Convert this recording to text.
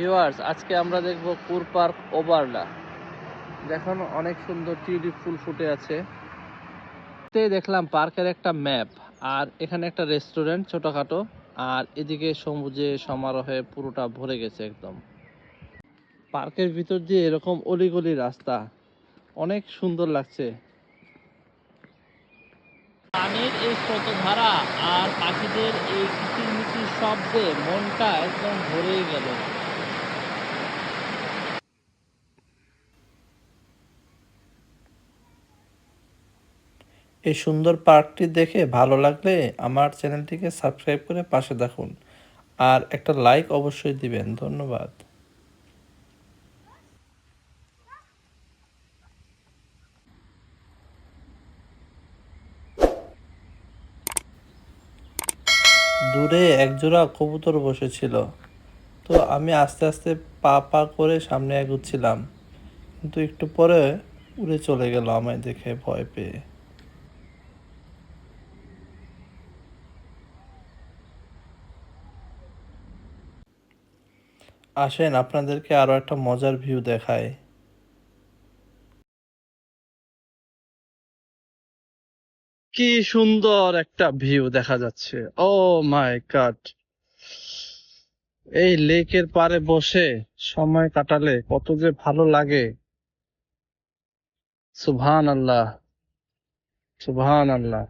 Viewers, আজকে আমরা দেখব কুর পার্ক ওভারলা। দেখুন অনেক সুন্দর টিউলিপ ফুল ফুটে আছে। দেখলাম পার্কের একটা ম্যাপ, আর এখানে একটা রেস্টুরেন্ট ছোটখাটো, আর এদিকে সবুজে সমারোহে পুরোটা ভরে গেছে একদম। পার্কের ভিতর দিয়ে এরকম অলিগলি রাস্তা, অনেক সুন্দর লাগছে। পানির এই স্রোতধারা আর পাখিদের এই কিচিরমিচির শব্দে মনটা একদম ভরেই গেল। এই সুন্দর পার্কটি দেখে ভালো লাগলে আমার চ্যানেলটিকে সাবস্ক্রাইব করে পাশে থাকুন, আর একটা লাইক অবশ্যই দিবেন। ধন্যবাদ। দূরে একজোড়া কবুতর বসেছিল, তো আমি আস্তে আস্তে পা পা করে সামনে এগোচ্ছিলাম, কিন্তু একটু পরে উড়ে চলে গেল আমায় দেখে ভয় পেয়ে। আসেন আপনাদেরকে আরো একটা মজার ভিউ দেখায়। কি সুন্দর একটা ভিউ দেখা যাচ্ছে। ও মাই গড, এই লেকের পাড়ে বসে সময় কাটালে কত যে ভালো লাগে। সুবহান আল্লাহ, সুবহান আল্লাহ।